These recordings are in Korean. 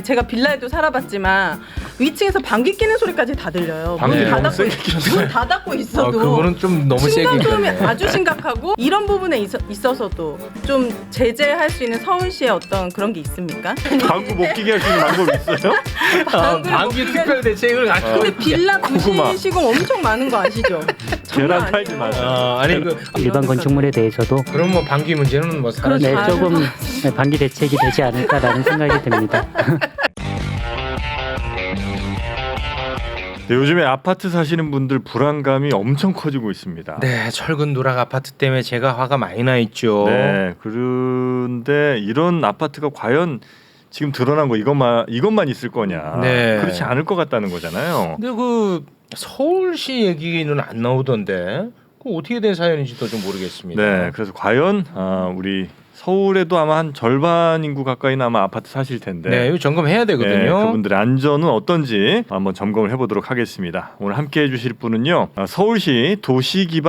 제가 빌라에도 살아봤지만 위층에서 방귀 뀌는 소리까지 다 들려요. 문 다 닫고 있어도 그거는 좀 너무 세게 층간소음이 아주 심각하고 이런 부분에 있어서도 좀 제재할 수 있는 서울시의 어떤 그런 게 있습니까? 방구 못 끼게 할 수 있는 방법이 있어요? 방귀 특별 대책을 근데 빌라 부실 시공 엄청 많은 거 아시죠? 장난 계란 팔지 아니에요. 마세요. 아니 그 일반 건축물에 대해서도 그럼 뭐 방귀 문제는 뭐 사라져. 네, 그렇죠. 조금 방기 대책이 되지 않을까라는 생각이 듭니다. 네, 요즘에 아파트 사시는 분들 불안감이 엄청 커지고 있습니다. 네, 철근 누락 아파트 때문에 제가 화가 많이 나 있죠. 네, 그런데 이런 아파트가 과연 지금 드러난 거 이것만 있을 거냐? 네. 그렇지 않을 것 같다는 거잖아요. 근데 그 서울시 얘기는 안 나오던데 그 어떻게 된 사연인지도 좀 모르겠습니다. 네, 그래서 과연 우리 서울에도 아마 한 절반 인구 가까이는 아마 아파트 사실 텐데. 네, 이거 점검해야 되거든요. 네, 그분들의 안전은 어떤지 한번 점검을 해보도록 하겠습니다. 오늘 함께해 주실 분은요, 서울시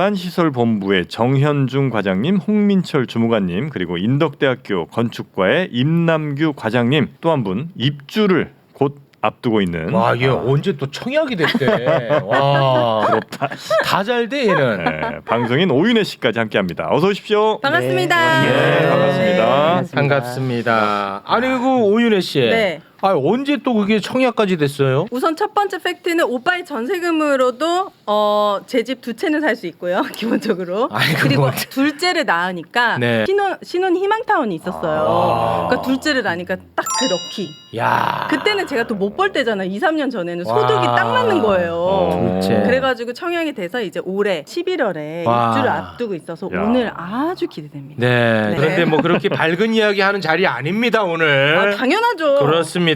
도시기반시설본부의 정현중 과장님, 홍민철 주무관님, 그리고 인덕대학교 건축과의 임남규 과장님, 또 한 분 입주를 곧 앞두고 있는. 와, 얘 언제 또 청약이 됐대. 와, 부럽다. 다 잘 돼 얘는. 네, 방송인 오윤혜 씨까지 함께합니다. 어서 오십시오. 반갑습니다. 네, 반갑습니다. 반갑습니다. 아니 그 오윤혜 씨. 네. 아 언제 또 그게 청약까지 됐어요? 우선 첫 번째 팩트는 오빠의 전세금으로도 제 집 두 채는 살 수 있고요. 기본적으로. 아이고, 그리고 뭐. 둘째를 낳으니까 네. 신혼 희망타운이 있었어요. 그러니까 둘째를 낳으니까 딱 그 럭키. 야. 그때는 제가 또 못 벌 때잖아요. 2, 3년 전에는 소득이 딱 맞는 거예요. 둘째. 그래가지고 청약이 돼서 이제 올해 11월에 와. 입주를 앞두고 있어서 야. 오늘 아주 기대됩니다. 네. 네. 그런데 뭐 그렇게 밝은 이야기 하는 자리 아닙니다 오늘. 당연하죠. 그렇습니다.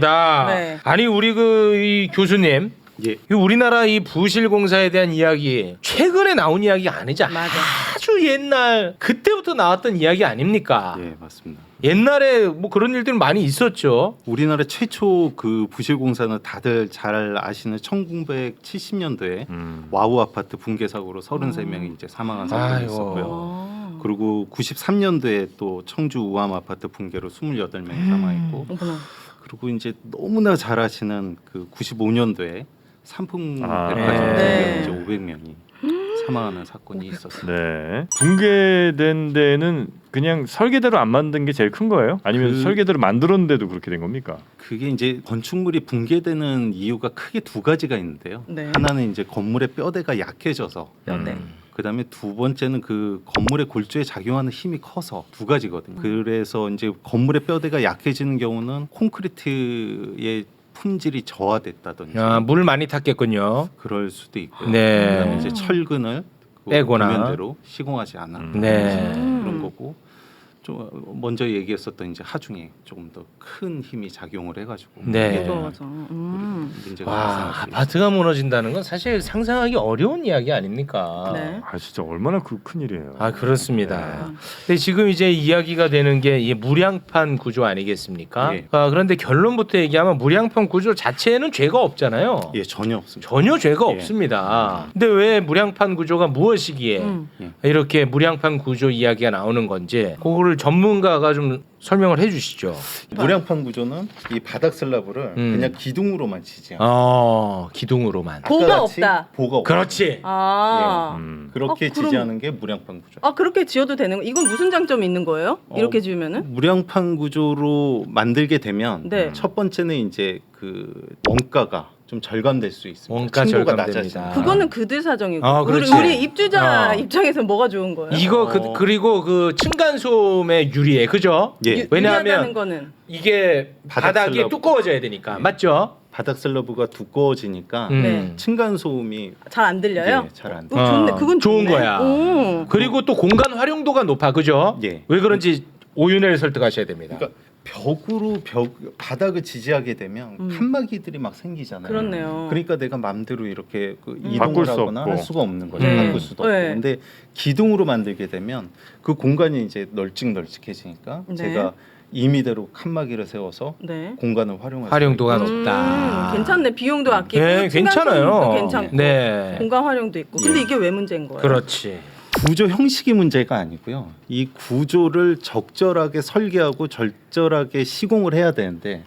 네. 아니 우리 이 교수님. 이 우리나라 이 부실공사에 대한 이야기 최근에 나온 이야기 아니지. 맞아. 아주 옛날 그때부터 나왔던 이야기 아닙니까? 예, 맞습니다. 옛날에 뭐 그런 일들 많이 있었죠. 우리나라 최초 그 부실공사는 다들 잘 아시는 1970년도에 와우 아파트 붕괴 사고로 33명이 이제 사망한 사건이 아이고. 있었고요. 그리고 93년도에 또 청주 우암 아파트 붕괴로 28명이 사망했고, 어머나. 그리고 이제 너무나 잘 아시는 그 95년도에 삼풍 백화점 네. 붕괴로 이제 500명이 사망하는 사건이 있었습니다. 네. 붕괴된 데는 그냥 설계대로 안 만든 게 제일 큰 거예요? 아니면 설계대로 만들었는데도 그렇게 된 겁니까? 그게 이제 건축물이 붕괴되는 이유가 크게 두 가지가 있는데요. 네. 하나는 이제 건물의 뼈대가 약해져서, 네. 그다음에 두 번째는 그 건물의 골조에 작용하는 힘이 커서 두 가지거든요. 그래서 이제 건물의 뼈대가 약해지는 경우는 콘크리트의 품질이 저하됐다든지 물 많이 탔겠군요. 그럴 수도 있고요. 네. 그다음에 이제 철근을 빼거나. 도면대로 시공하지 않아 네. 그런 거고, 좀 먼저 얘기했었던 이제 하중에 조금 더 큰 힘이 작용을 해가지고 네. 맞아. 문제가 와, 발생할 수 아파트가 무너진다는 건 사실 상상하기 어려운 이야기 아닙니까? 네. 아 진짜 얼마나 큰 일이에요. 아 그렇습니다. 근데 지금 이제 이야기가 되는 게 이 무량판 구조 아니겠습니까? 예. 그런데 결론부터 얘기하면 무량판 구조 자체에는 죄가 없잖아요. 예, 전혀 없습니다. 전혀 죄가 예. 없습니다. 근데 왜 무량판 구조가 무엇이기에 이렇게 무량판 구조 이야기가 나오는 건지 그거를 전문가가 좀 설명을 해주시죠. 무량판 구조는 이 바닥 슬라브를 그냥 기둥으로만 치지 않아요. 기둥으로만. 보가 아까같이 없다. 보가 없다. 그렇지. 아. 그렇게 그럼- 지지하는 게 무량판 구조. 아 그렇게 지어도 되는 거? 이건 무슨 장점이 있는 거예요? 이렇게 지으면은? 무량판 구조로 만들게 되면 네. 첫 번째는 이제 그 원가가 좀 절감될 수 있습니다. 원가 층고가 절감됩니다. 낮아지니까. 그거는 그들 사정이고 아, 우리, 그렇지. 우리 입주자 어. 입장에서 뭐가 좋은 거예요? 이거 그리고 그 층간 소음에 유리해, 그죠? 예. 유리하다는 왜냐하면 거는 이게 바닥 바닥이 슬라브. 두꺼워져야 되니까, 맞죠? 바닥 슬라브가 두꺼워지니까 네. 층간 소음이 잘 안 들려요? 잘 안 좋네. 그건 좋은 좋네. 거야. 오. 그리고 또 공간 활용도가 높아, 그죠? 예. 왜 그런지 오윤회를 설득하셔야 됩니다. 그러니까 바닥을 지지하게 되면 칸막이들이 막 생기잖아요. 그렇네요. 그러니까 내가 마음대로 이렇게 바꿀 이동을 수 하거나 할 없고. 수가 없는 거죠. 음. 바꿀 수도 없고. 네. 근데 기둥으로 만들게 되면 그 공간이 이제 널찍널찍해지니까 네. 제가 임의대로 칸막이를 세워서 네. 공간을 활용할 수 활용도가 있는 높다. 괜찮네. 비용도 아끼고 네, 층간 소음도 괜찮아요. 괜찮고 네. 공간 활용도 있고. 근데 예. 이게 왜 문제인 거예요? 그렇지. 구조 형식이 문제가 아니고요. 이 구조를 적절하게 설계하고 적절하게 시공을 해야 되는데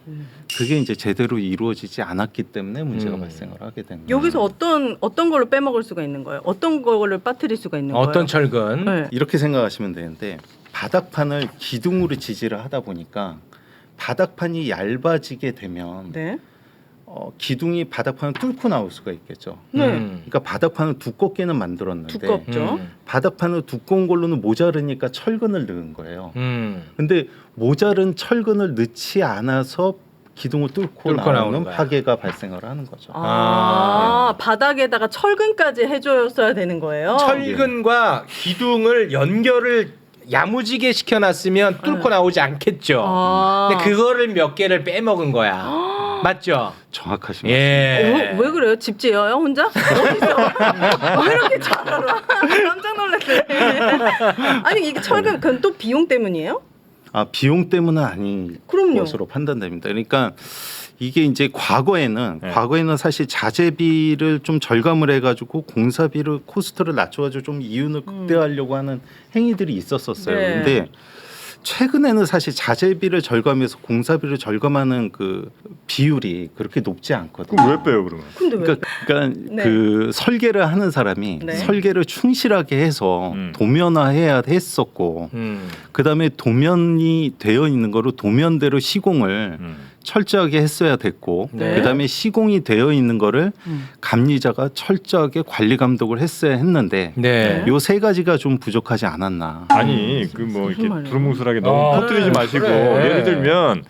그게 이제 제대로 이루어지지 않았기 때문에 문제가 발생을 하게 됩니다. 여기서 어떤 걸로 빼먹을 수가 있는 거예요? 어떤 걸로 빠뜨릴 수가 있는 거예요? 어떤 철근? 네. 이렇게 생각하시면 되는데 바닥판을 기둥으로 지지를 하다 보니까 바닥판이 얇아지게 되면 네. 기둥이 바닥판을 뚫고 나올 수가 있겠죠. 네. 그러니까 바닥판을 두껍게는 만들었는데 두껍죠. 바닥판을 두꺼운 걸로는 모자르니까 철근을 넣은 거예요. 음. 근데 모자른 철근을 넣지 않아서 기둥을 뚫고 나오는 나오는 거야. 파괴가 발생을 하는 거죠. 바닥에다가 철근까지 해줘야 되는 거예요. 철근과 기둥을 연결을 야무지게 시켜놨으면 뚫고 나오지 않겠죠. 근데 그거를 몇 개를 빼먹은 거야. 맞죠? 정확하십니다. 예. 왜 그래요? 집 지어요 혼자? 어디서? 왜 이렇게 잘 알아? 깜짝 놀랐네. 아니 이게 철근 그건 또 비용 때문이에요? 비용 때문은 아닌 그럼요. 것으로 판단됩니다. 그러니까 이게 이제 과거에는 사실 자재비를 좀 절감을 해가지고 공사비를 코스트를 낮춰가지고 좀 이윤을 극대화하려고 하는 행위들이 있었었어요. 네. 근데 최근에는 사실 자재비를 절감해서 공사비를 절감하는 그 비율이 그렇게 높지 않거든요. 그럼 왜 빼요 그러면? 근데 왜? 그러니까 네. 그 설계를 하는 사람이 네. 설계를 충실하게 해서 도면화해야 했었고 그다음에 도면이 되어 있는 거로 도면대로 시공을 철저하게 했어야 됐고 네. 그다음에 시공이 되어 있는 거를 감리자가 철저하게 관리 감독을 했어야 했는데 네. 요 세 가지가 좀 부족하지 않았나. 아니 그 뭐 이렇게 말이에요? 두루뭉술하게 너무 퍼뜨리지 마시고 그래. 예를 들면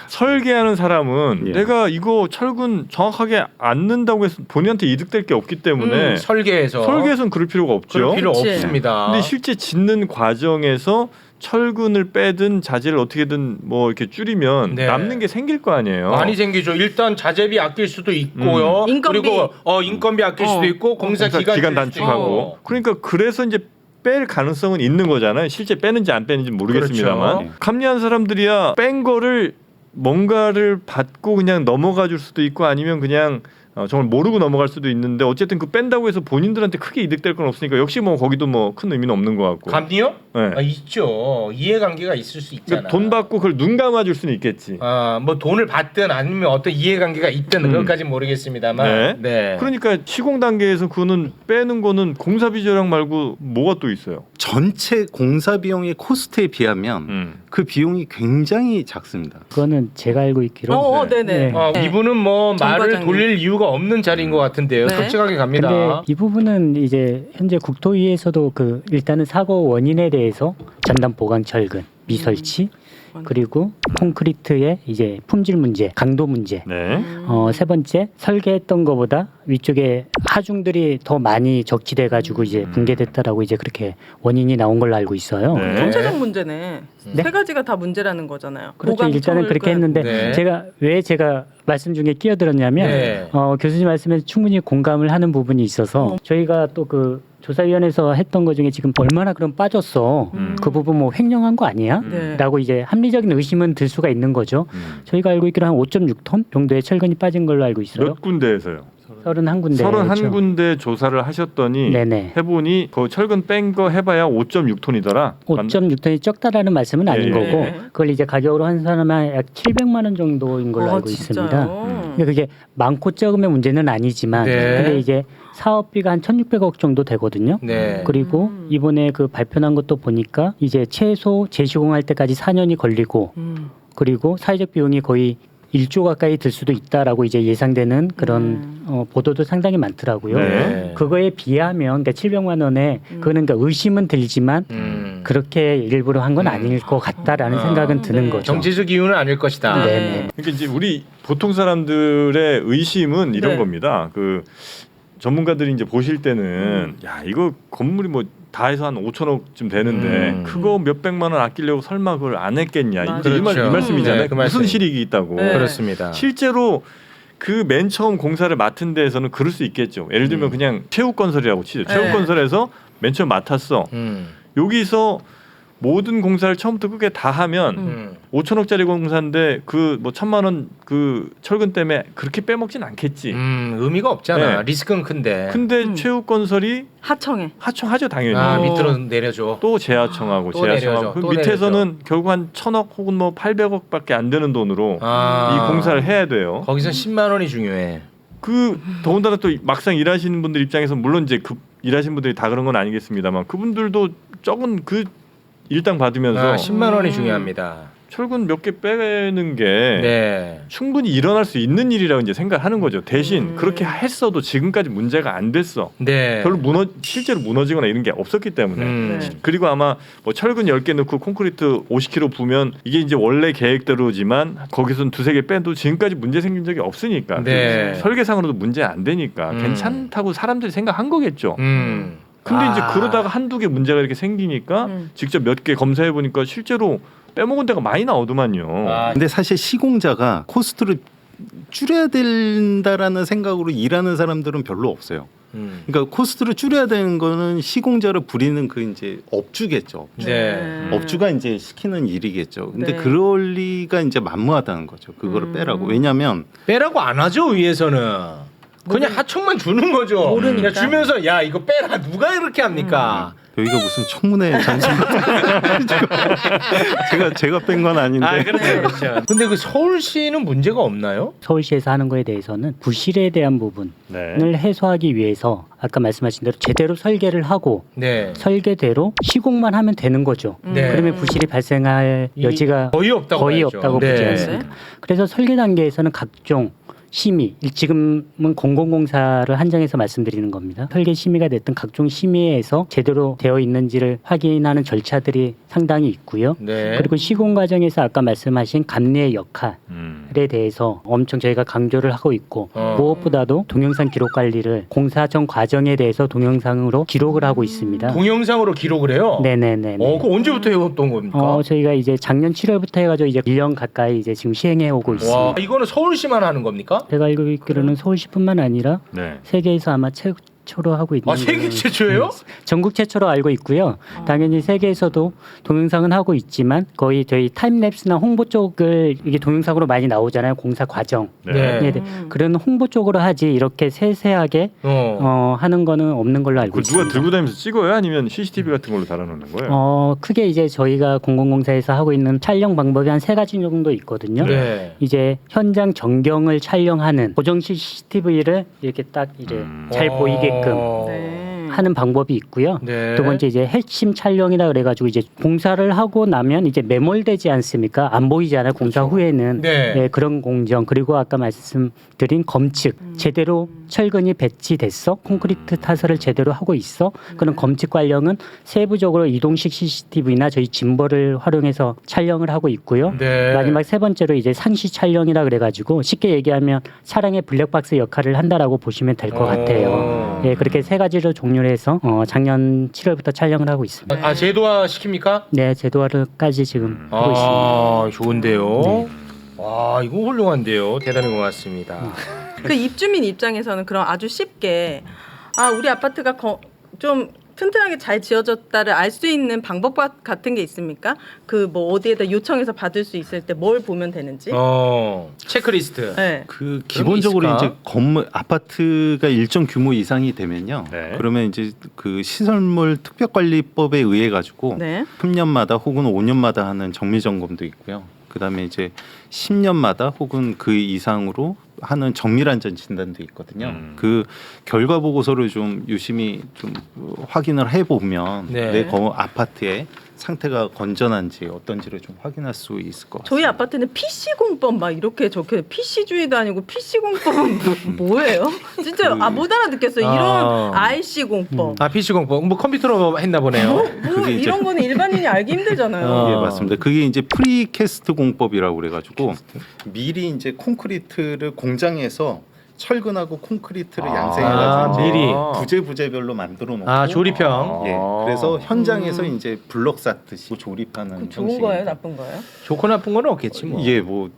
설계하는 사람은 예. 내가 이거 철근 정확하게 안 넣는다고 해서 본인한테 이득될 게 없기 때문에 설계에서는 그럴 필요가 없죠. 그럴 필요 그치. 없습니다. 근데 실제 짓는 과정에서 철근을 빼든 자재를 어떻게든 뭐 이렇게 줄이면 네. 남는 게 생길 거 아니에요. 많이 생기죠. 일단 자재비 아낄 수도 있고요. 인건비. 그리고 인건비 아낄 수도 있고 공사 기간 기간 줄 수도 단축하고. 있고. 그러니까 그래서 이제 뺄 가능성은 있는 거잖아요. 실제 빼는지 안 빼는지 모르겠습니다만 그렇죠. 감리한 사람들이야 뺀 거를 뭔가를 받고 그냥 넘어가 줄 수도 있고 아니면 그냥 정말 모르고 넘어갈 수도 있는데 어쨌든 그 뺀다고 해서 본인들한테 크게 이득될 건 없으니까 역시 뭐 거기도 뭐 큰 의미는 없는 것 같고. 감리요? 네. 있죠. 이해관계가 있을 수 있잖아. 그러니까 돈 받고 그걸 눈 감아 줄 수는 있겠지. 뭐 돈을 받든 아니면 어떤 이해관계가 있든 그것까지는 모르겠습니다만. 네. 그러니까 시공 단계에서 그거는 빼는 거는 공사비 절약 말고 뭐가 또 있어요? 전체 공사 비용의 코스트에 비하면 그 비용이 굉장히 작습니다. 그거는 제가 알고 있기로 네네. 네. 이분은 뭐 정 말을 과장님. 돌릴 이유가 없는 자리인 것 같은데요. 네. 솔직하게 근데 갑니다. 이 부분은 이제 현재 국토위에서도 그 일단은 사고 원인에 대해서 전담 보강 철근, 미설치 그리고 콘크리트의 이제 품질 문제, 강도 문제. 네. 세 번째 설계했던 것보다 위쪽에 하중들이 더 많이 적치돼 가지고 이제 붕괴됐다라고 이제 그렇게 원인이 나온 걸로 알고 있어요. 네. 전체적 문제네. 네? 세 가지가 다 문제라는 거잖아요. 그렇죠. 보강 일단은 그렇게 철근. 했는데 네. 제가 말씀 중에 끼어들었냐면 네. 교수님 말씀에 충분히 공감을 하는 부분이 있어서 저희가 또 그 조사위원회에서 했던 것 중에 지금 얼마나 그럼 빠졌어 그 부분 뭐 횡령한 거 아니야? 네. 라고 이제 합리적인 의심은 들 수가 있는 거죠. 저희가 알고 있기로 한 5.6톤 정도의 철근이 빠진 걸로 알고 있어요. 몇 군데에서요? 31군데. 31군데 조사를 하셨더니 네네. 해보니 그 철근 뺀 거 해봐야 5.6톤이더라. 5.6톤이 적다라는 말씀은 아닌 예, 거고 예. 그걸 이제 가격으로 한 사람은 약 700만 원 정도인 걸로 알고 있습니다. 그러니까 그게 많고 적음의 문제는 아니지만 네. 근데 이제 사업비가 한 1,600억 정도 되거든요. 네. 그리고 이번에 그 발표난 것도 보니까 이제 최소 재시공할 때까지 4년이 걸리고 그리고 사회적 비용이 거의 1조 가까이 들 수도 있다라고 이제 예상되는 그런 보도도 상당히 많더라고요. 네. 그거에 비하면 그러니까 700만 원에 그거는 그러니까 의심은 들지만 그렇게 일부러 한 건 아닐 것 같다라는 생각은 드는 네. 거죠. 정치적 이유는 아닐 것이다. 네네. 그러니까 이제 우리 보통 사람들의 의심은 이런 네. 겁니다. 그 전문가들이 이제 보실 때는 야 이거 건물이 뭐 다 해서 한 5천억쯤 되는데 그거 몇 백만 원 아끼려고 설마 그걸 안 했겠냐 맞아요. 이 그렇죠. 말씀이잖아요. 네, 그 무슨 말씀. 실익이 있다고. 네. 그렇습니다. 실제로 그 맨 처음 공사를 맡은 데에서는 그럴 수 있겠죠. 예를 들면 그냥 체육건설이라고 치죠. 네. 체육건설에서 맨 처음 맡았어. 여기서 모든 공사를 처음부터 끝까지 다 하면 5천억짜리 공사인데 그 뭐 1,000만 원 그 철근 때문에 그렇게 빼먹진 않겠지. 의미가 없잖아. 네. 리스크는 큰데. 근데 체육건설이 하청에. 하청하죠 당연히. 밑으로 내려줘. 또 재하청하고 또 재하청하고 내려줘, 그 또 밑에서는 결국 한 1,000억 혹은 뭐 800억밖에 안 되는 돈으로 이 공사를 해야 돼요. 거기서 10만 원이 중요해. 그 더군다나 또 막상 일하시는 분들 입장에서 물론 이제 그 일하시는 분들이 다 그런 건 아니겠습니다만 그분들도 적은 그 일당 받으면서 10만 원이 중요합니다. 철근 몇 개 빼는 게 네. 충분히 일어날 수 있는 일이라고 이제 생각하는 거죠. 대신 그렇게 했어도 지금까지 문제가 안 됐어. 네. 별로 실제로 무너지거나 이런 게 없었기 때문에. 네. 그리고 아마 뭐 철근 10개 넣고 콘크리트 50kg 부면 이게 이제 원래 계획대로지만 거기서 두세 개 빼도 지금까지 문제 생긴 적이 없으니까. 네. 설계상으로도 문제 안 되니까 괜찮다고 사람들이 생각한 거겠죠. 근데 이제 그러다가 한두 개 문제가 이렇게 생기니까 직접 몇 개 검사해 보니까 실제로 빼먹은 데가 많이 나오더만요. 근데 사실 시공자가 코스트를 줄여야 된다라는 생각으로 일하는 사람들은 별로 없어요. 그러니까 코스트를 줄여야 되는 거는 시공자를 부리는 그 이제 업주겠죠. 네. 업주가 이제 시키는 일이겠죠. 근데 네. 그럴 리가 이제 만무하다는 거죠. 그거를 빼라고. 왜냐하면 빼라고 안 하죠 위에서는. 그냥 하청만 주는 거죠. 모르니까. 그냥 주면서 야 이거 빼라 누가 이렇게 합니까? 여기가 무슨 청문회 장소 제가 뺀 건 아닌데. 그렇죠, 그렇죠. 근데 그 서울시는 문제가 없나요? 서울시에서 하는 거에 대해서는 부실에 대한 부분을 네. 해소하기 위해서 아까 말씀하신 대로 제대로 설계를 하고 네. 설계대로 시공만 하면 되는 거죠. 네. 그러면 부실이 발생할 여지가 거의 없다고 거의 봐야죠. 없다고 네. 보지 않습니까? 그래서 설계 단계에서는 각종 심의, 지금은 공공공사를 한정해서 말씀드리는 겁니다. 설계 심의가 됐든 각종 심의에서 제대로 되어 있는지를 확인하는 절차들이 상당히 있고요. 네. 그리고 시공 과정에서 아까 말씀하신 감리의 역할에 대해서 엄청 저희가 강조를 하고 있고 무엇보다도 동영상 기록 관리를 공사 전 과정에 대해서 동영상으로 기록을 하고 있습니다. 동영상으로 기록을 해요. 네네네. 그 언제부터 해왔던 겁니까? 저희가 이제 작년 7월부터 해가지고 이제 1년 가까이 이제 지금 시행해 오고 있습니다. 와, 이거는 서울시만 하는 겁니까? 제가 알고 있기로는 서울시뿐만 아니라 네. 세계에서 아마 최초로 하고 있는 세계 걸로 최초예요? 전국 최초로 알고 있고요. 당연히 세계에서도 동영상은 하고 있지만 거의 저희 타임랩스나 홍보 쪽을 이게 동영상으로 많이 나오잖아요. 공사 과정. 네. 네. 그런 홍보 쪽으로 하지 이렇게 세세하게 하는 거는 없는 걸로 알고 그 있습니다. 누가 들고 다니면서 찍어요? 아니면 CCTV 같은 걸로 달아놓는 거예요? 크게 이제 저희가 공공공사에서 하고 있는 촬영 방법이 한 3가지 정도 있거든요. 네. 이제 현장 전경을 촬영하는 고정 CCTV를 이렇게 딱 이제 잘 보이게끔 네. 하는 방법이 있고요. 네. 두 번째 이제 핵심 촬영이라 그래가지고 이제 공사를 하고 나면 이제 매몰되지 않습니까? 안 보이잖아요. 공사 후에는 네. 그런 공정 그리고 아까 말씀드린 검측 제대로 철근이 배치됐어 콘크리트 타설을 제대로 하고 있어 그런 검측 관령은 세부적으로 이동식 CCTV나 저희 짐벌을 활용해서 촬영을 하고 있고요. 네. 마지막 세 번째로 이제 상시 촬영이라 그래가지고 쉽게 얘기하면 차량의 블랙박스 역할을 한다라고 보시면 될 것 같아요. 예, 그렇게 3가지로 종류를 해서 작년 7월부터 촬영을 하고 있습니다. 제도화 시킵니까? 네, 제도화까지 지금 하고 있습니다. 좋은데요. 와, 이거 훌륭한데요. 대단히 고맙습니다. 그 입주민 입장에서는 그럼 아주 쉽게 우리 아파트가 좀 튼튼하게 잘 지어졌다를 알 수 있는 방법 같은 게 있습니까? 그 뭐 어디에다 요청해서 받을 수 있을 때 뭘 보면 되는지? 체크리스트. 네. 그 기본적으로 있을까? 이제 건물 아파트가 일정 규모 이상이 되면요. 네. 그러면 이제 그 시설물 특별관리법에 의해 가지고 네. 3년마다 혹은 5년마다 하는 정밀 점검도 있고요. 그다음에 이제 10년마다 혹은 그 이상으로 하는 정밀안전 진단도 있거든요. 그 결과 보고서를 좀 유심히 좀 확인을 해보면 네. 내 아파트의 상태가 건전한지 어떤지를 좀 확인할 수 있을 것 같습니다. 저희 아파트는 PC 공법 막 이렇게 적혀 PC주의도 아니고 PC 공법은 뭐예요? 진짜 못 알아듣겠어요. 이런 IC 공법. PC 공법. 뭐 컴퓨터로 했나 보네요. 뭐 그게 이제- 이런 거는 일반인이 알기 힘들잖아요. 예, 맞습니다. 그게 이제 프리캐스트 공법이라고 그래가지고 미리 이제 콘크리트를 공장에서 철근하고 콘크리트를 아, 양생해가지고 이제 미리. 부재부재별로 만들어 놓고 아 조립형. 예, 그래서 현장에서 이제 블럭 쌓듯이 조립하는 그 좋은 형식입니다. 거예요, 나쁜 거예요? 좋고 나쁜 건 없겠지 뭐. 예, 뭐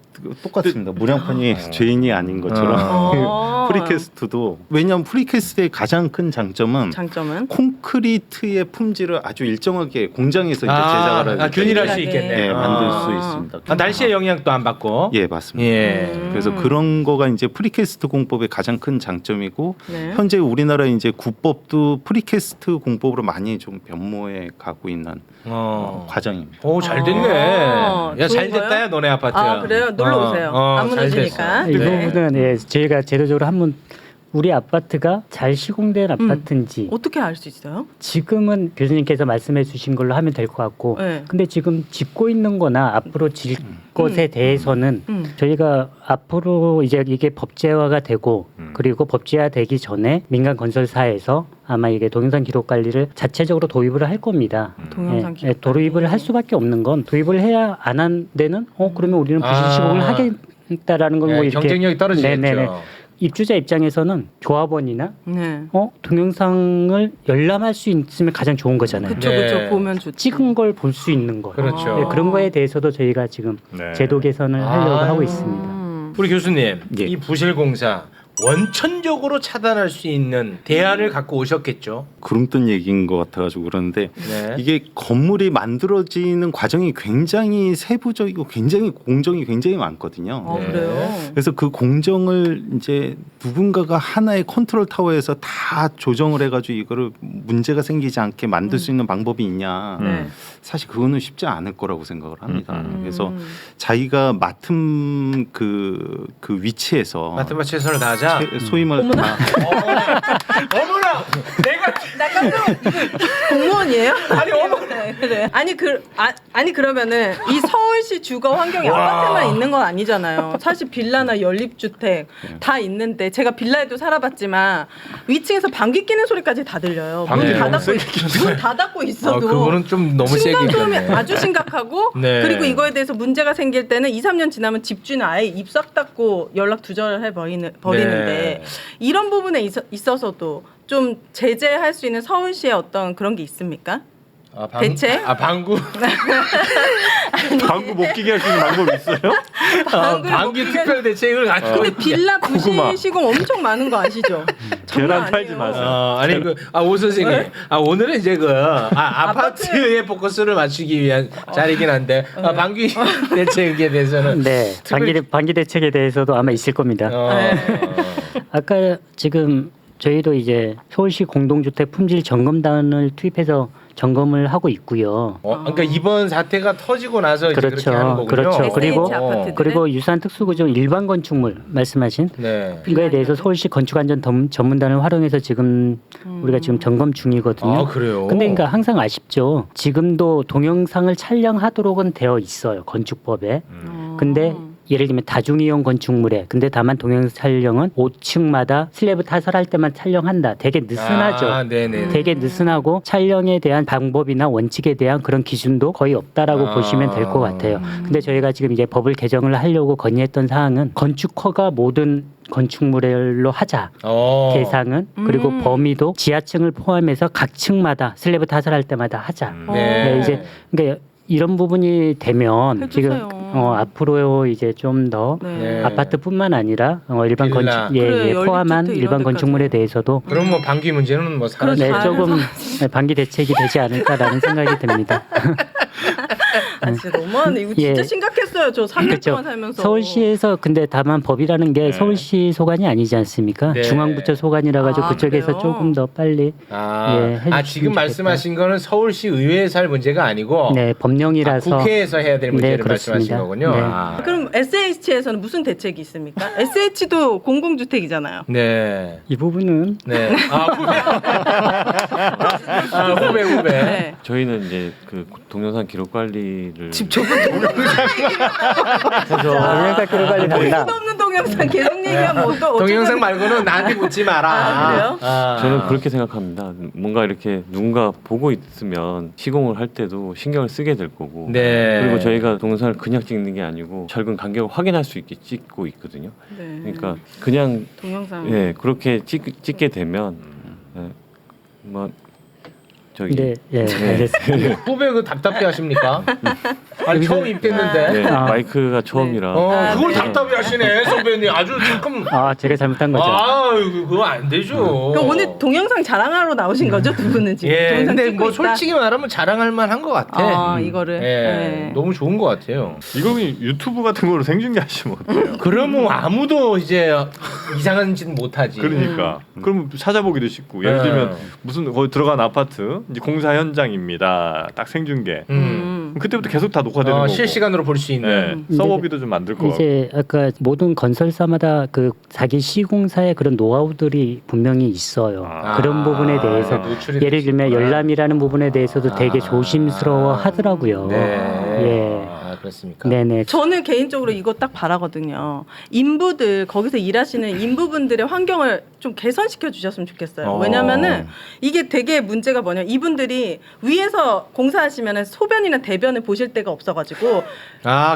똑같습니다. 무량판이 죄인이 아닌 것처럼 어. 프리캐스트도 왜냐하면 프리캐스트의 가장 큰 장점은 장점은 콘크리트의 품질을 아주 일정하게 공장에서 이제 제작을 하기 균일할 수 균일하게. 있겠네. 예, 만들 아. 수 있습니다. 날씨의 영향도 안 받고. 예, 맞습니다. 예. 그래서 그런 거가 이제 프리캐스트 공법의 가장 큰 장점이고 네. 현재 우리나라 이제 국법도 프리캐스트 공법으로 많이 좀 변모해 가고 있는 과정입니다. 오, 잘 됐네. 야, 잘 좋은 거요? 됐다, 야, 너네 아파트. 아 그래요? 놀러 오세요. 안 잘 무너지니까. 됐어. 이 네. 부분은 예, 저희가 제도적으로 한번 우리 아파트가 잘 시공된 아파트인지 어떻게 알 수 있어요? 지금은 교수님께서 말씀해 주신 걸로 하면 될 것 같고 네. 근데 지금 짓고 있는 거나 앞으로 질 것에 대해서는 저희가 앞으로 이제 이게 법제화가 되고 그리고 법제화되기 전에 민간 건설사에서 아마 이게 동영상 기록 관리를 자체적으로 도입을 할 겁니다. 동영상 기록 도입을 할 수밖에 없는 건 도입을 해야 안 한 데는 그러면 우리는 부실 시공을 하겠다라는 건 뭐 예, 이렇게 경쟁력이 떨어지겠죠. 네네네. 입주자 입장에서는 조합원이나 네. 동영상을 열람할 수 있으면 가장 좋은 거잖아요. 그쵸 네. 그쵸 보면 좋지. 찍은 걸 볼 수 있는 거. 그렇죠. 네, 그런 거에 대해서도 저희가 지금 네. 제도 개선을 하려고 아유. 하고 있습니다. 우리 교수님, 예. 이 부실공사 원천적으로 차단할 수 있는 대안을 갖고 오셨겠죠. 구름뜬 얘기인 것 같아가지고 그러는데 네. 이게 건물이 만들어지는 과정이 굉장히 세부적이고 굉장히 공정이 굉장히 많거든요. 아, 네. 그래요. 그래서 그 공정을 이제 누군가가 하나의 컨트롤 타워에서 다 조정을 해가지고 이거를 문제가 생기지 않게 만들 수 있는 방법이 있냐? 네. 사실 그거는 쉽지 않을 거라고 생각을 합니다. 음. 그래서 자기가 맡은 그 위치에서 맡은 바 최선을 다하자. 소위 말해 어머나. 어머나, 내가 나 깜짝 공무원이에요? 아니, 어머. 네, 그래. 아니 그러면은 이 서울시 주거 환경이 아파트만 있는 건 아니잖아요. 사실 빌라나 연립주택 다 있는데 제가 빌라에도 살아봤지만 위층에서 방귀 뀌는 소리까지 다 들려요. 방귀 문 너무 닫고 있어도 그거는 좀 너무 세게 층간 소음이 있겠네. 아주 심각하고 네. 그리고 이거에 대해서 문제가 생길 때는 2, 3년 지나면 집주인 아예 입 싹 닫고 연락 두절해 버리는데 네. 이런 부분에 있어서도 좀 제재할 수 있는 서울시의 어떤 그런 게 있습니까? 대체? 방구. 방구 못 끼게 할 수 있는 방법이 있어요? 방귀 특별 대책을 가지고. 근데 빌라 고구마. 부실 시공 엄청 많은 거 아시죠? 장난 계란 팔지 아니에요. 마세요. 아니 오 선생님. 네? 오늘은 이제 아파트에 포커스를 맞추기 위한 자리긴 한데 방귀 대책에 대해서는 네, 방기 대책에 대해서도 아마 있을 겁니다. 네. 아까 지금 저희도 이제 서울시 공동주택 품질 점검단을 투입해서 점검을 하고 있고요. 그러니까 이번 사태가 터지고 나서 이제 그렇죠. 그렇게 하는 거군요. 그렇죠. 그리고 SH 아파트들은? 그리고 유사한 특수구조 일반 건축물 말씀하신 네. 이거에 대해서 서울시 건축안전 전문단을 활용해서 지금 우리가 지금 점검 중이거든요. 아 그래요. 근데 그러니까 항상 아쉽죠. 지금도 동영상을 촬영하도록은 되어 있어요. 건축법에. 근데 예를 들면 다중이용 건축물에 근데 다만 동영상 촬영은 5층마다 슬래브 타설할 때만 촬영한다. 되게 느슨하죠. 네네. 되게 느슨하고 촬영에 대한 방법이나 원칙에 대한 그런 기준도 거의 없다라고 보시면 될 것 같아요. 근데 저희가 지금 이제 법을 개정을 하려고 건의했던 사항은 건축허가 모든 건축물로 하자. 대상은 그리고 범위도 지하층을 포함해서 각 층마다 슬래브 타설할 때마다 하자. 네. 이제 그러니까 이런 부분이 되면 해주세요. 지금 앞으로 이제 좀 더 네. 아파트뿐만 아니라 일반 빌라. 건축 그래, 포함한 연립주택 일반 이런 건축물에 데까지. 대해서도 그럼 뭐 방귀 문제는 뭐 사라져. 네, 잘 조금 방기 대책이 되지 않을까라는 생각이 듭니다. 진짜 너무하네. 이거 진짜 예. 심각했어요. 저 3년 그렇죠. 동안 살면서. 서울시에서 근데 다만 법이라는 게 서울시 소관이 아니지 않습니까? 네. 중앙부처 소관이라 가지고 아, 그쪽에서 그래요? 조금 더 빨리 해주시면 지금 좋겠다. 말씀하신 거는 서울시 의회에서 할 문제가 아니고 네 법령이라서 국회에서 해야 될 문제를 네, 말씀하신 그렇습니다. 거군요. 네. 그럼 SH에서는 무슨 대책이 있습니까? SH도 공공주택이잖아요. 네. 이 부분은 네. 후배. 네. 저희는 이제 그 동영상 기록 관리를 줄. 지금 저분 동영상 끌어갈리 달라. 없는 동영상 계속 얘기하면 어떡 동영상 말고는 나한테 묻지 마라. 아, 그래요? 저는 그렇게 생각합니다. 뭔가 이렇게 누군가 보고 있으면 시공을 할 때도 신경을 쓰게 될 거고. 네. 그리고 저희가 동영상을 그냥 찍는 게 아니고 절근 간격을 확인할 수 있게 찍고 있거든요. 네. 그러니까 그냥 동영상. 예 그렇게 찍게 되면 예, 뭐 저기 네, 예, 알겠습니다. 후배 그 답답해 하십니까? 아니 처음 입했는데. 네, 아. 마이크가 처음이라 그걸 네. 답답해 하시네 선배님. 아주 지금. 아, 제가 잘못한 거죠. 그거 안 되죠. 그럼 오늘 동영상 자랑하러 나오신 거죠, 두 분은 지금? 예, 동영상 근데 찍고 뭐 있다? 솔직히 말하면 자랑할 만한 것 같아. 이거를. 예, 네. 너무 좋은 것 같아요. 이거 그냥 유튜브 같은 거로 생중계 하시면 어때요? 그러면 아무도 이제 이상한 짓 못하지. 그러니까 그럼 찾아보기도 쉽고 예를 들면 무슨 거기 들어간 아파트 이제 공사 현장입니다. 딱 생중계. 그럼 그때부터 계속 다 녹화되는 거고. 실시간으로 볼 수 있는. 네, 서버비도 좀 만들 거 같고. 이제 아까 모든 건설사마다 그 자기 시공사의 그런 노하우들이 분명히 있어요. 아. 그런 부분에 대해서 노출이 예를 들면 되시구나. 열람이라는 부분에 대해서도 되게 조심스러워 하더라고요. 네. 예. 그렇습니까? 네네. 저는 개인적으로 이거 딱 바라거든요. 인부들 거기서 일하시는 인부분들의 환경을 좀 개선시켜 주셨으면 좋겠어요. 왜냐면은 이게 되게 문제가 뭐냐면 이분들이 위에서 공사하시면은 소변이나 대변을 보실 데가 없어가지고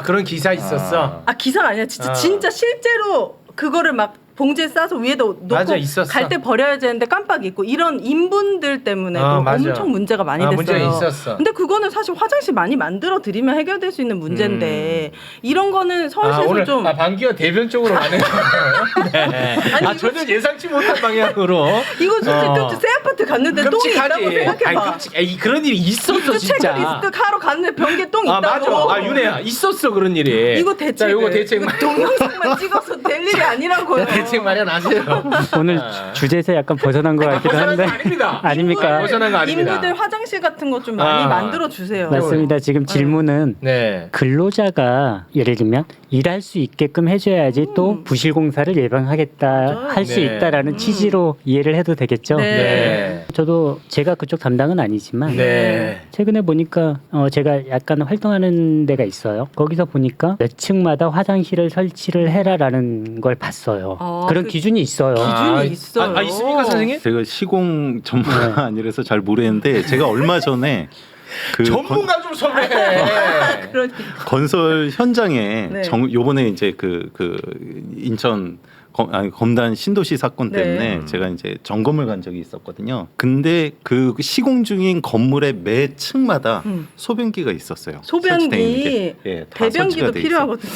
그런 기사 있었어. 기사가 아니라 진짜 실제로 그거를 막 봉지에 싸서 위에다 놓고 맞아, 있었어. 갈 때 버려야 되는데 깜빡 잊고 이런 인분들 때문에 맞아. 엄청 문제가 많이 됐어요. 문제가 있었어. 근데 그거는 사실 화장실 많이 만들어 드리면 해결될 수 있는 문제인데 이런 거는 서울시에서 오늘 좀 방귀가 대변 쪽으로 가는 거예요. 네. 아니, 이거 전혀 예상치 못한 방향으로. 이거 진짜 새 아파트 갔는데 똥이 있다고 생각해봐. 그런 일이 있었어 진짜. 체크리스트 하러 갔는데 변기에 똥 있다고. 맞아. 윤혜야 있었어 그런 일이. 이거 대책. 자, 이거 대책 동영상만 찍어서 될 일이 아니라고요. 대책 마련하세요. 오늘 주제에서 약간 벗어난 것 같기도 벗어난 한데 거 아닙니다. 아닙니까? 벗어난 거 아닙니다. 인부들 화장실 같은 거 좀 많이 만들어 주세요. 맞습니다. 지금 질문은 네. 근로자가 예를 들면 일할 수 있게끔 해줘야지 또 부실공사를 예방하겠다 할 수 네. 있다라는 취지로 이해를 해도 되겠죠. 네. 저도 제가 그쪽 담당은 아니지만 네. 최근에 보니까 제가 약간 활동하는 데가 있어요. 거기서 보니까 몇 층마다 화장실을 설치를 해라라는 걸 봤어요. 그 그런 기준이 있어요. 기준이 있어요. 있습니까 선생님? 제가 시공 전문가 아니라서 잘 모르겠는데 제가 얼마 전에 그 전문가 좀 섭외해. 그러니까. 건설 현장에 네. 요번에 이제 그 인천 검단 신도시 사건 때문에 네. 제가 이제 점검을 간 적이 있었거든요. 근데 그 시공 중인 건물의 매 층마다 소변기가 있었어요. 설치돼 있는 소변기, 게. 예, 다 설치가 대변기도 돼 필요하거든요.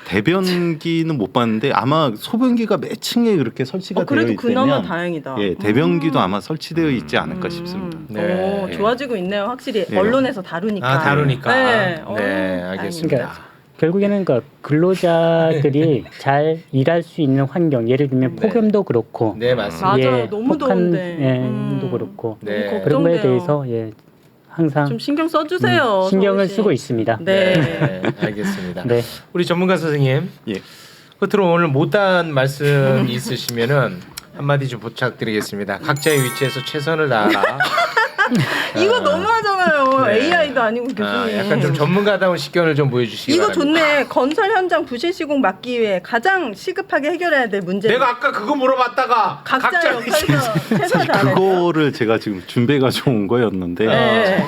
대변기는 못 봤는데 아마 소변기가 매 층에 그렇게 설치가 되어 그래도 그나마 있다면 다행이다. 예, 대변기도 아마 설치되어 있지 않을까 싶습니다. 네. 좋아지고 있네요. 확실히 예. 언론에서 다루니까. 다루니까. 네, 네, 알겠습니다. 그러니까 결국에는 그 근로자들이 잘 일할 수 있는 환경, 예를 들면 네. 폭염도 그렇고, 네, 맞습니다. 맞아요. 너무 더운데. 도 그렇고 네. 너무 그런 거에 걱정돼요. 대해서 항상 좀 신경 써주세요. 신경을 서울시. 쓰고 있습니다. 네. 네, 알겠습니다. 네. 우리 전문가 선생님, 예. 끝으로 오늘 못다한 말씀 있으시면은 한마디 좀 부탁드리겠습니다. 각자의 위치에서 최선을 다하라. 이거 너무하잖아요. 네. AI도 아니고 교수님. 약간 좀 전문가다운 식견을 좀 보여주시기 이거 바랍니다. 좋네. 건설 현장 부실 시공 막기 위해 가장 시급하게 해결해야 될 문제. 내가 아까 그거 물어봤다가 각자 역할에서 최선을 사실 다해. 그거를 제가 지금 준비해 가지고 온 거였는데 네.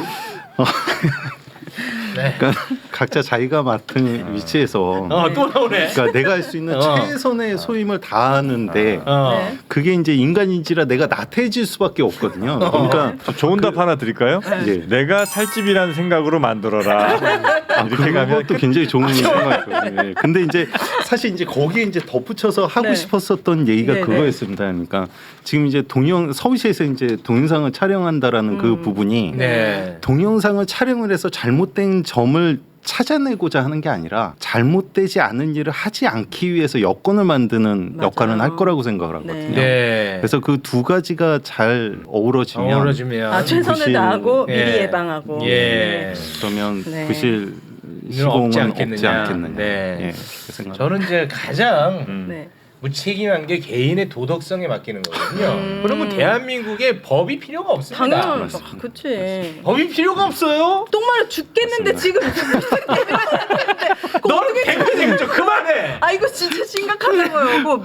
그러니까 각자 자기가 맡은 위치에서 또 나오네. 그러니까 내가 할 수 있는 최선의 소임을 다하는데 네. 그게 이제 인간인지라 내가 나태해질 수밖에 없거든요. 그러니까 좋은 답 하나 드릴까요? 예. 내가 살집이라는 생각으로 만들어라. 이렇게 가면 그것도 굉장히 좋은 생각이거든요. 예. 근데 이제 사실 이제 거기에 이제 덧붙여서 하고 네. 싶었었던 얘기가 네, 그거였습니다. 그러니까 지금 이제 서울시에서 이제 동영상을 촬영한다라는 그 부분이 네. 동영상을 촬영을 해서 잘못된 점을 찾아내고자 하는 게 아니라 잘못되지 않은 일을 하지 않기 위해서 여건을 만드는 맞아요. 역할은 할 거라고 생각을 하거든요. 네. 그래서 그 두 가지가 잘 어우러지면 최선을 부실- 다하고 미리 예. 예방하고. 예. 그러면 네. 부실 없지 시공은 않겠느냐. 없지 않겠느냐. 네. 예, 그 생각. 저는 이제 가장 네. 무책임한 게 개인의 도덕성에 맡기는 거거든요. 그러면 대한민국에 법이 필요가 없습니다. 당연하죠. 그치. 법이 필요가 없어요. 똥 마려 죽겠는데 지금 너는 대표님 좀 그만해. 아 이거 진짜 심각하다고요. 뭐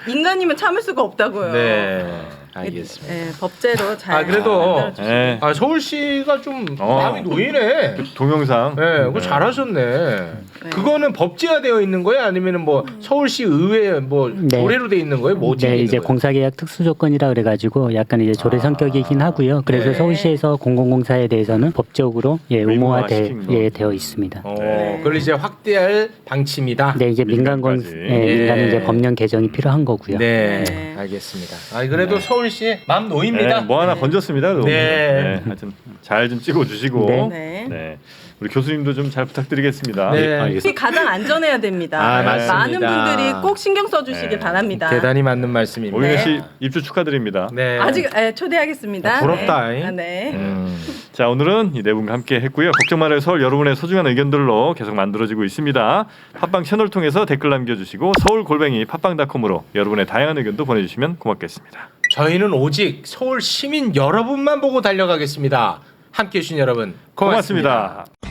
인간이면 참을 수가 없다고요. 네, 알겠습니다. 네, 법제로 잘. 아 그래도 만들어주시고. 네. 아 서울시가 좀 마음이 놓이네. 동영상. 네, 그거 잘하셨네. 그거는 법제화되어 있는 거예요? 아니면은 뭐 서울시 의회 뭐 네. 조례로 돼 있는 거예요? 뭐 어떻게 네, 있는 이제 거예요? 공사계약 특수조건이라 그래가지고 약간 이제 조례 성격이긴 하고요. 그래서 네. 서울시에서 공공공사에 대해서는 법적으로 의무화시킨 거. 되어 있습니다. 네. 그걸 이제 확대할 방침이다. 네, 이제 민간건 민간까지. 민간은 이제 네. 법령 개정이 필요한 거고요. 네, 네. 알겠습니다. 아 그래도 서울시 마음 놓입니다. 네, 뭐 하나 건졌습니다. 그래도. 네. 하여튼 잘 좀 찍어주시고. 네. 네. 우리 교수님도 좀 잘 부탁드리겠습니다. 네. 특히 가장 안전해야 됩니다. 아, 맞습니다. 많은 분들이 꼭 신경 써주시길 네. 바랍니다. 대단히 맞는 말씀입니다. 오윤혜 네. 씨 입주 축하드립니다. 네. 아직 초대하겠습니다. 아, 부럽다. 네. 아, 네. 자, 오늘은 이 네 분과 함께 했고요. 걱정 말아요 서울, 여러분의 소중한 의견들로 계속 만들어지고 있습니다. 팟빵 채널 통해서 댓글 남겨주시고 서울@팟빵닷컴으로 여러분의 다양한 의견도 보내주시면 고맙겠습니다. 저희는 오직 서울 시민 여러분만 보고 달려가겠습니다. 함께해 주신 여러분 고맙습니다. 고맙습니다.